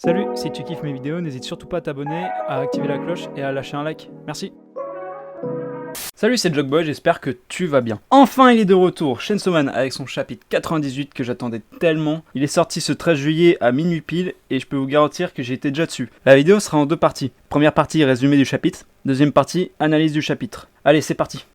Salut, si tu kiffes mes vidéos, n'hésite surtout pas à t'abonner, à activer la cloche et à lâcher un like. Merci. Salut, c'est Jogboy, j'espère que tu vas bien. Enfin, il est de retour, Chainsaw Man, avec son chapitre 98 que j'attendais tellement. Il est sorti ce 13 juillet à minuit pile et je peux vous garantir que j'ai été déjà dessus. La vidéo sera en deux parties. Première partie, résumé du chapitre. Deuxième partie, analyse du chapitre. Allez, c'est parti.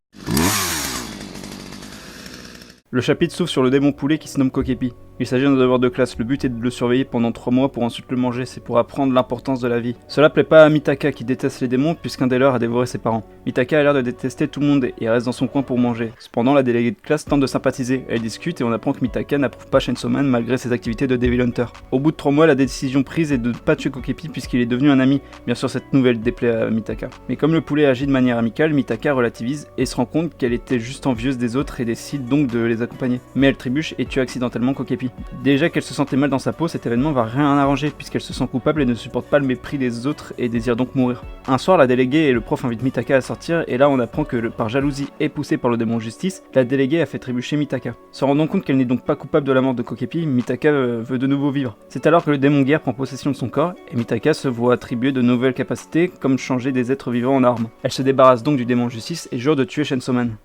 Le chapitre s'ouvre sur le démon poulet qui se nomme Kokepi. Il s'agit d'un devoir de classe, le but est de le surveiller pendant 3 mois pour ensuite le manger, c'est pour apprendre l'importance de la vie. Cela plaît pas à Mitaka qui déteste les démons puisqu'un des leurs a dévoré ses parents. Mitaka a l'air de détester tout le monde et reste dans son coin pour manger. Cependant, la déléguée de classe tente de sympathiser, elle discute et on apprend que Mitaka n'approuve pas Chainsaw Man malgré ses activités de Devil Hunter. Au bout de 3 mois, la décision prise est de ne pas tuer Kokepi puisqu'il est devenu un ami. Bien sûr, cette nouvelle déplaît à Mitaka. Mais comme le poulet agit de manière amicale, Mitaka relativise et se rend compte qu'elle était juste envieuse des autres et décide donc de les accompagner. Mais elle trébuche et tue accidentellement Kokepi. Déjà qu'elle se sentait mal dans sa peau, cet événement va rien arranger puisqu'elle se sent coupable et ne supporte pas le mépris des autres et désire donc mourir. Un soir, la déléguée et le prof invitent Mitaka à sortir et là on apprend que par jalousie et poussée par le démon justice, la déléguée a fait trébucher Mitaka. Se rendant compte qu'elle n'est donc pas coupable de la mort de Kokepi, Mitaka veut de nouveau vivre. C'est alors que le démon guerre prend possession de son corps et Mitaka se voit attribuer de nouvelles capacités comme changer des êtres vivants en armes. Elle se débarrasse donc du démon justice et jure de tuer Chainsaw Man.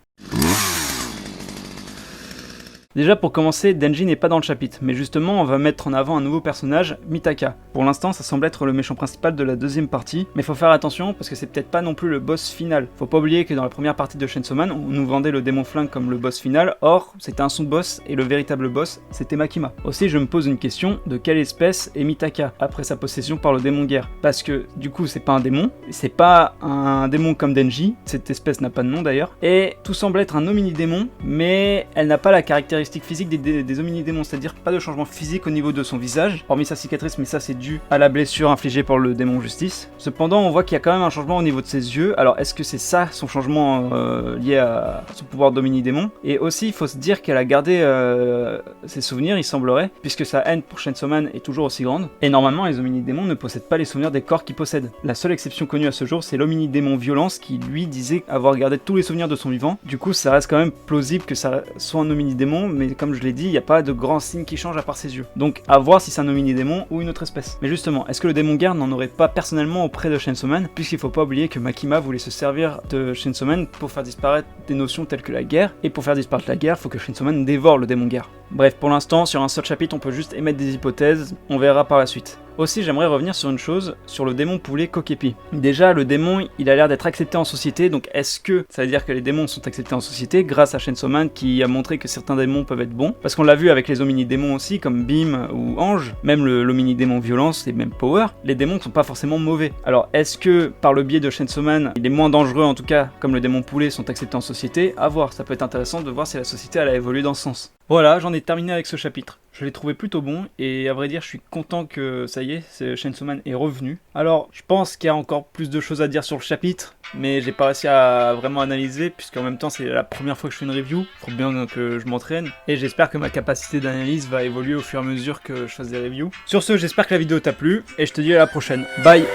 Déjà pour commencer, Denji n'est pas dans le chapitre, mais justement on va mettre en avant un nouveau personnage, Mitaka. Pour l'instant ça semble être le méchant principal de la deuxième partie, mais faut faire attention parce que c'est peut-être pas non plus le boss final. Faut pas oublier que dans la première partie de Chainsaw Man, on nous vendait le démon flingue comme le boss final, or c'était un sous-boss et le véritable boss c'était Makima. Aussi je me pose une question, de quelle espèce est Mitaka après sa possession par le démon guerre? Parce que du coup c'est pas un démon, c'est pas un démon comme Denji, cette espèce n'a pas de nom d'ailleurs, et tout semble être un homini-démon, mais elle n'a pas la caractéristique physique des homini-démons, c'est-à-dire pas de changement physique au niveau de son visage, hormis sa cicatrice, mais ça c'est dû à la blessure infligée par le démon justice. Cependant, on voit qu'il y a quand même un changement au niveau de ses yeux, alors est-ce que c'est ça son changement lié à son pouvoir d'homini-démon? Et aussi, il faut se dire qu'elle a gardé ses souvenirs, il semblerait, puisque sa haine pour Chainsaw Man est toujours aussi grande, et normalement les homini-démons ne possèdent pas les souvenirs des corps qu'ils possèdent. La seule exception connue à ce jour, c'est l'homini-démon violence qui lui disait avoir gardé tous les souvenirs de son vivant. Du coup, ça reste quand même plausible que ça soit un homini-démon, mais comme je l'ai dit, il n'y a pas de grand signe qui change à part ses yeux. Donc à voir si c'est un homini-démon ou une autre espèce. Mais justement, est-ce que le démon guerre n'en aurait pas personnellement auprès de Chainsaw Man, puisqu'il faut pas oublier que Makima voulait se servir de Chainsaw Man pour faire disparaître des notions telles que la guerre, et pour faire disparaître la guerre, il faut que Chainsaw Man dévore le démon guerre. Bref, pour l'instant, sur un seul chapitre, on peut juste émettre des hypothèses, on verra par la suite. Aussi, j'aimerais revenir sur une chose, sur le démon poulet Kokepi. Déjà, le démon, il a l'air d'être accepté en société, donc est-ce que ça veut dire que les démons sont acceptés en société grâce à Chainsaw Man qui a montré que certains démons peuvent être bons? Parce qu'on l'a vu avec les homini-démons aussi, comme Beam ou Ange, même l'homini-démon violence et même Power, les démons ne sont pas forcément mauvais. Alors, est-ce que par le biais de Chainsaw Man, les moins dangereux en tout cas, comme le démon poulet, sont acceptés en société? À voir, ça peut être intéressant de voir si la société elle a évolué dans ce sens. Voilà, j'en ai terminé avec ce chapitre. Je l'ai trouvé plutôt bon et à vrai dire je suis content que ça y est, Chainsaw Man est revenu. Alors je pense qu'il y a encore plus de choses à dire sur le chapitre, mais j'ai pas réussi à vraiment analyser puisqu'en même temps c'est la première fois que je fais une review. Faut bien que je m'entraîne et j'espère que ma capacité d'analyse va évoluer au fur et à mesure que je fasse des reviews. Sur ce, j'espère que la vidéo t'a plu et je te dis à la prochaine. Bye.